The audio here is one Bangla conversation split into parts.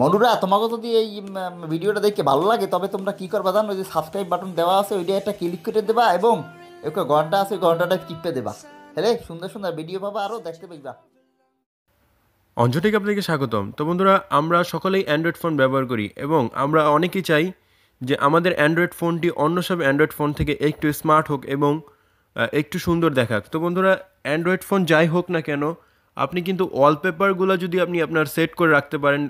বন্ধুরা তোমাকে যদি এই ভিডিওটা দেখে ভালো লাগে তবে তোমরা কি করবা জানো, ওই যে সাবস্ক্রাইব বাটন দেওয়া আছে ওইটা একটা ক্লিক করে দেবা এবং একটা ঘন্টা আছে ওই ঘন্টাটা টিপে দেবা। হ্যাঁ, সুন্দর সুন্দর ভিডিও পাবা আরও দেখতে পাইবা। অঞ্জলিকে আপনাকে স্বাগতম। তো বন্ধুরা, আমরা সকলেই অ্যান্ড্রয়েড ফোন ব্যবহার করি এবং আমরা অনেকেই চাই যে আমাদের অ্যান্ড্রয়েড ফোনটি অন্য সব অ্যান্ড্রয়েড ফোন থেকে একটু স্মার্ট হোক এবং একটু সুন্দর দেখাক। তো বন্ধুরা, অ্যান্ড্রয়েড ফোন যাই হোক না কেন, আপনি কিন্তু ওয়ালপেপারগুলো যদি আপনি আপনার সেট করে রাখতে পারেন,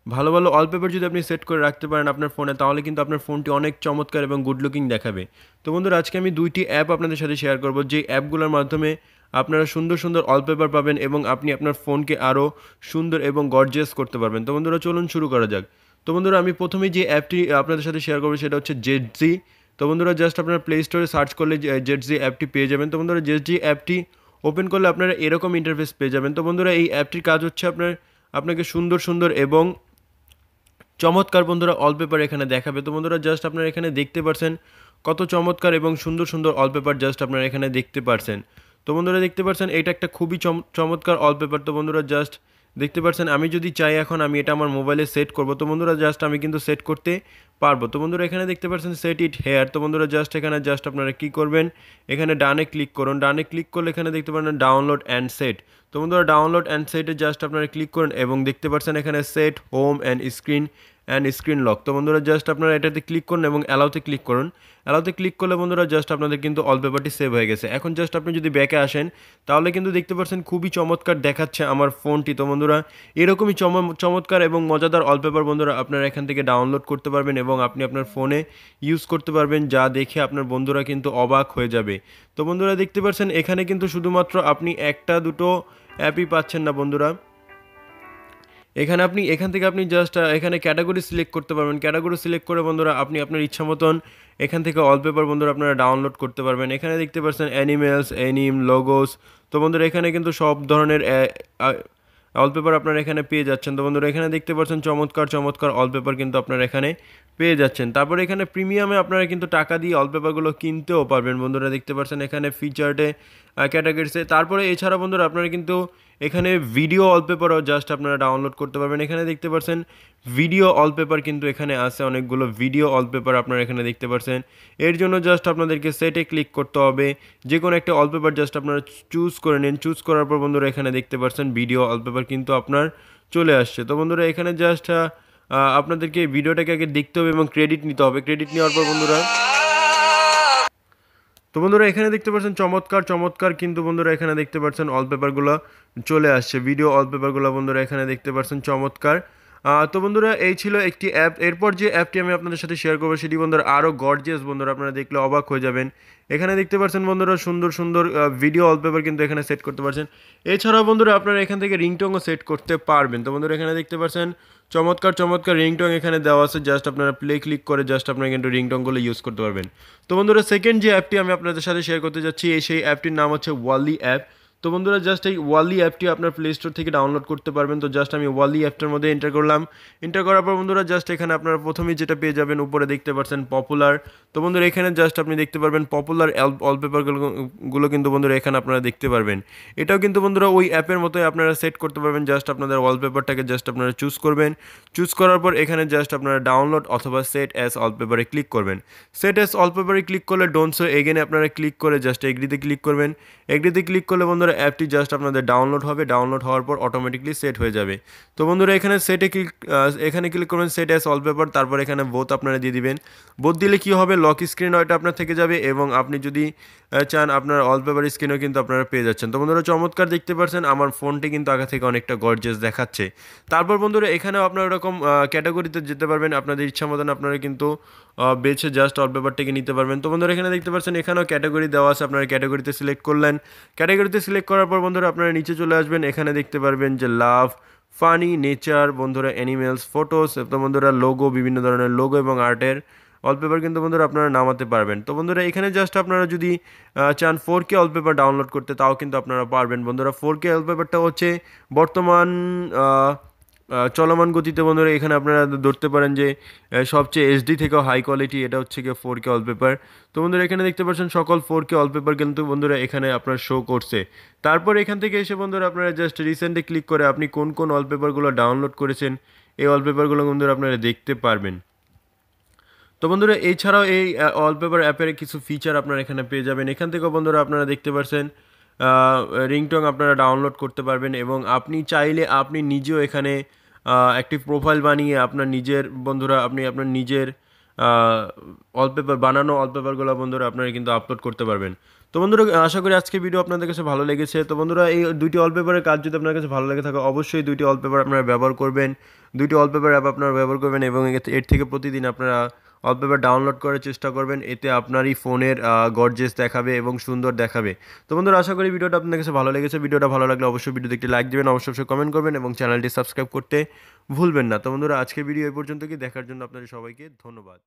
ভালো ভালো ওয়ালপেপার যদি আপনি সেট করে রাখতে পারেন আপনার ফোনে, তাহলে কিন্তু আপনার ফোনটি অনেক চমৎকার এবং গুড লুকিং দেখাবে। তো বন্ধুরা, আজকে আমি দুইটি অ্যাপ আপনাদের সাথে শেয়ার করব, যে অ্যাপগুলোর মাধ্যমে আপনারা সুন্দর সুন্দর ওয়ালপেপার পাবেন এবং আপনি আপনার ফোনকে আরও সুন্দর এবং গর্জিয়াস করতে পারবেন। তো বন্ধুরা, চলুন শুরু করা যাক। তো বন্ধুরা, আমি প্রথমেই যে অ্যাপটি আপনাদের সাথে শেয়ার করবো সেটা হচ্ছে জেডজি। তো বন্ধুরা, জাস্ট আপনারা প্লে স্টোরে সার্চ করলে জেডজি অ্যাপটি পেয়ে যাবেন। তো বন্ধুরা, জেডজি অ্যাপটি ওপেন করলে আপনারা এরকম ইন্টারফেস পেয়ে যাবেন। তো বন্ধুরা, এই অ্যাপটির কাজ হচ্ছে আপনাকে সুন্দর সুন্দর এবং চমৎকার বন্ধুরা ওয়ালপেপার এখানে দেখাবে। তো বন্ধুরা, জাস্ট আপনারা এখানে দেখতে পারছেন কত চমৎকার এবং সুন্দর সুন্দর ওয়ালপেপার জাস্ট আপনারা এখানে দেখতে পারছেন। তো বন্ধুরা, দেখতে পারছেন এটা একটা খুবই চমৎকার ওয়ালপেপার। তো বন্ধুরা, জাস্ট দেখতে পারছেন আমি যদি চাই এখন আমি এটা আমার মোবাইলে সেট করব। তো বন্ধুরা, জাস্ট আমি কিন্তু সেট করতে পারবো। তো বন্ধুরা, এখানে দেখতে পাচ্ছেন সেট ইট হেয়ার। তো বন্ধুরা, জাস্ট এখানে জাস্ট আপনারা কী করবেন, এখানে ডানে ক্লিক করুন। ডানে ক্লিক করলে এখানে দেখতে পারেন ডাউনলোড অ্যান্ড সেট। তো বন্ধুরা, ডাউনলোড অ্যান্ড সেটে জাস্ট আপনারা ক্লিক করুন এবং দেখতে পাচ্ছেন এখানে set home and screen lock. তো বন্ধুরা, জাস্ট আপনারা এটাতে ক্লিক করুন এবং অ্যালাউতে ক্লিক করুন। অ্যালাউতে ক্লিক করলে বন্ধুরা, জাস্ট আপনাদের কিন্তু ওয়ালপেপারটি সেভ হয়ে গেছে। এখন জাস্ট আপনি যদি ব্যাকে আসেন তাহলে কিন্তু দেখতে পাচ্ছেন খুবই চমৎকার দেখাচ্ছে আমার ফোনটি। তো বন্ধুরা, এরকমই চমৎকার এবং মজাদার ওয়ালপেপার বন্ধুরা আপনারা এখান থেকে ডাউনলোড করতে পারবেন এবং আপনি আপনার ফোনে ইউজ করতে পারবেন, যা দেখে আপনার বন্ধুরা কিন্তু অবাক হয়ে যাবে। তো বন্ধুরা, দেখতে পাচ্ছেন এখানে কিন্তু শুধুমাত্র আপনি একটা দুটো অ্যাপই পাচ্ছেন না বন্ধুরা। এখান থেকে আপনি জাস্ট এখানে ক্যাটাগরি সিলেক্ট করতে পারবেন। ক্যাটাগরি সিলেক্ট করে বন্ধুরা আপনি আপনার ইচ্ছা মতন এখান থেকে ওয়ালপেপার বন্ধুরা আপনারা ডাউনলোড করতে পারবেন। এখানে দেখতে পাচ্ছেন অ্যানিমেলস, লোগোস। তো বন্ধুরা, এখানে কিন্তু সব ধরনের ওয়ালপেপার আপনারা এখানে পেয়ে যাচ্ছেন। তো বন্ধুরা, এখানে দেখতে পাচ্ছেন চমৎকার চমৎকার ওয়ালপেপার কিন্তু আপনারা এখানে পেয়ে যাচ্ছেন। তারপরে এখানে প্রিমিয়ামে আপনারা কিন্তু টাকা দিয়ে ওয়ালপেপারগুলো কিনতেও পারবেন বন্ধুরা। দেখতে পাচ্ছেন এখানে ফিচার্টে ক্যাটাগরিসে। তারপরে এছাড়া বন্ধুরা আপনারা কিন্তু এখানে ভিডিও ওয়ালপেপারও জাস্ট আপনারা ডাউনলোড করতে পারবেন। এখানে দেখতে পাচ্ছেন ভিডিও ওয়ালপেপার কিন্তু এখানে আছে, অনেকগুলো ভিডিও ওয়ালপেপার আপনারা এখানে দেখতে পাচ্ছেন। এর জন্য জাস্ট আপনাদেরকে সেটে ক্লিক করতে হবে, যে কোনো একটা ওয়ালপেপার জাস্ট আপনারা চুজ করে নিন। চুজ করার পর বন্ধুরা এখানে দেখতে পাচ্ছেন ভিডিও ওয়ালপেপার কিন্তু আপনার চলে আসছে। তো বন্ধুরা, এখানে জাস্ট আপনাদেরকে ভিডিওটাকে আগে দেখতে হবে এবং ক্রেডিট নিতে হবে। ক্রেডিট নেওয়ার পর বন্ধুরা, তো বন্ধুরা এখানে দেখতে পাচ্ছেন চমৎকার চমৎকার কিন্তু বন্ধুরা এখানে দেখতে পাচ্ছেন ওয়ালপেপারগুলো চলে আসছে, ভিডিও ওয়ালপেপারগুলো বন্ধুরা এখানে দেখতে পাচ্ছেন চমৎকার। তো বন্ধুরা, এই ছিল একটি অ্যাপ। এরপর যে অ্যাপটি আমি আপনাদের সাথে শেয়ার করবো সেটি বন্ধুরা আরও গর্জিয়াস বন্ধুরা, আপনারা দেখলে অবাক হয়ে যাবেন। এখানে দেখতে পাচ্ছেন বন্ধুরা সুন্দর সুন্দর ভিডিও ওয়ালপেপার কিন্তু এখানে সেট করতে পারছেন। এছাড়াও বন্ধুরা আপনারা এখান থেকে রিংটোনও সেট করতে পারবেন। তো বন্ধুরা, এখানে দেখতে পাচ্ছেন চমৎকার চমৎকার রিংটোন এখানে দেওয়া আছে। জাস্ট আপনারা প্লে ক্লিক করে জাস্ট আপনারা কিন্তু রিংটোনগুলো ইউজ করতে পারবেন। তো বন্ধুরা, সেকেন্ড যে অ্যাপটি আমি আপনাদের সাথে শেয়ার করতে যাচ্ছি সেই অ্যাপটির নাম হচ্ছে ওয়ালি অ্যাপ। তো বন্ধুরা, জাস্ট এই ওয়ালি অ্যাপটি আপনার প্লে স্টোর থেকে ডাউনলোড করতে পারবেন। তো জাস্ট আমি ওয়ালি অ্যাপটার মধ্যে এন্টার করলাম। এন্টার করার পর বন্ধুরা জাস্ট এখানে আপনারা প্রথমেই যেটা পেয়ে যাবেন উপরে দেখতে পাচ্ছেন পপুলার। তো বন্ধুরা, এখানে জাস্ট আপনি দেখতে পারবেন পপুলার ওয়ালপেপারগুলো কিন্তু বন্ধুরা এখানে আপনারা দেখতে পারবেন। এটাও কিন্তু বন্ধুরা ওই অ্যাপের মতোই আপনারা সেট করতে পারবেন। জাস্ট আপনাদের ওয়ালপেপারটাকে জাস্ট আপনারা চুজ করবেন। চুজ করার পর এখানে জাস্ট আপনারা ডাউনলোড অথবা সেট অ্যাজ ওয়ালপেপারে ক্লিক করবেন। সেট অ্যাজ ওয়ালপেপারে ক্লিক করলে ডোন্ট শো এগেনে আপনারা ক্লিক করে জাস্ট এগ্রিতে ক্লিক করবেন। এগ্রিতে ক্লিক করলে বন্ধুরা অ্যাপটি জাস্ট আপনাদের ডাউনলোড হবে। ডাউনলোড হওয়ার পর অটোমেটিকলি সেট হয়ে যাবে। তো বন্ধুরা, এখানে ক্লিক করবেন সেট অ্যাজ ওয়ালপেপার। তারপর এখানে বোথ আপনারা দিয়ে দিবেন। বোথ দিলে কি হবে, লক স্ক্রিন ওইটা আপনার থেকে যাবে এবং আপনি যদি চান আপনার ওয়ালপেপার স্ক্রিনও কিন্তু আপনারা পেয়ে যাচ্ছেন। তো বন্ধুরা, চমৎকার দেখতে পাচ্ছেন আমার ফোনটি কিন্তু আগে থেকে অনেকটা গর্জিয়াস দেখাচ্ছে। তারপর বন্ধুরা, এখানেও আপনারা এরকম ক্যাটাগরিতে যেতে পারবেন, আপনাদের ইচ্ছা মতন আপনারা কিন্তু বেছে জাস্ট ওয়ালপেপারটাকে নিতে পারবেন। তো বন্ধুরা, এখানে দেখতে পাচ্ছেন এখানেও ক্যাটাগরি দেওয়া আছে, আপনারা ক্যাটাগরিতে সিলেক্ট করলেন। ক্যাটাগরিতে সিলেক্ট করার পর বন্ধুরা আপনারা নিচে চলে আসবেন। এখানে দেখতে পারবেন যে লাভ, ফানি, নেচার বন্ধুরা, অ্যানিমেলস, ফটোস। তো বন্ধুরা লোগো, বিভিন্ন ধরনের লোগো এবং আর্টের ওয়ালপেপার কিন্তু বন্ধুরা আপনারা নামাতে পারবেন। তো বন্ধুরা, এখানে জাস্ট আপনারা যদি চান 4K ওয়ালপেপার ডাউনলোড করতে তাও কিন্তু আপনারা পারবেন বন্ধুরা। 4K ওয়ালপেপারটা হচ্ছে বর্তমান চলমান গতিতে বন্ধুরা এখানে আপনারা ধরতে পারেন যে সবচেয়ে এইচডি থেকেও হাই কোয়ালিটি এটা হচ্ছে গিয়ে 4K ওয়ালপেপার। তো বন্ধুরা, এখানে দেখতে পাচ্ছেন সকল 4K ওয়ালপেপার কিন্তু বন্ধুরা এখানে আপনার শো করছে। তারপর এখান থেকে এসে বন্ধুরা আপনারা জাস্ট রিসেন্টে ক্লিক করে আপনি কোন কোন ওয়ালপেপারগুলো ডাউনলোড করেছেন এই ওয়ালপেপারগুলো বন্ধুরা আপনারা দেখতে পারবেন। তো বন্ধুরা এছাড়াও এই ওয়ালপেপার অ্যাপের কিছু ফিচার আপনারা এখানে পেয়ে যাবেন। এখান থেকেও বন্ধুরা আপনারা দেখতে পাচ্ছেন রিংটোন আপনারা ডাউনলোড করতে পারবেন এবং আপনি চাইলে আপনি নিজেও এখানে একটি প্রোফাইল বানিয়ে আপনার নিজের বন্ধুরা আপনি আপনার নিজের ওয়ালপেপার বানানো ওয়ালপেপারগুলো বন্ধুরা আপনারা কিন্তু আপলোড করতে পারবেন। তো বন্ধুরা আশা করি আজকে ভিডিও আপনাদের কাছে ভালো লেগেছে। তো বন্ধুরা এই দুইটি ওয়ালপেপারের কাজ যদি আপনার কাছে ভালো লেগে থাকে অবশ্যই দুইটি ওয়ালপেপার আপনারা ব্যবহার করবেন, দুইটি ওয়ালপেপার অ্যাপ আপনারা ব্যবহার করবেন এবং এর থেকে প্রতিদিন আপনারা ওয়ালপেপার ডাউনলোড করার চেষ্টা করবেন। এতে আপনারই ফোনের গর্জেস দেখাবে এবং সুন্দর দেখাবে। তো বন্ধুরা আশা করি ভিডিওটা আপনাদের কাছে ভালো লেগেছে। ভিডিওটা ভালো লাগলে অবশ্যই ভিডিওতে একটি লাইক দেবেন, অবশ্যই কমেন্ট করবেন এবং চ্যানেলটি সাবস্ক্রাইব করতে ভুলবেন না। তো বন্ধুরা আজকের ভিডিও এই পর্যন্ত, কি দেখার জন্য আপনাদের সবাইকে ধন্যবাদ।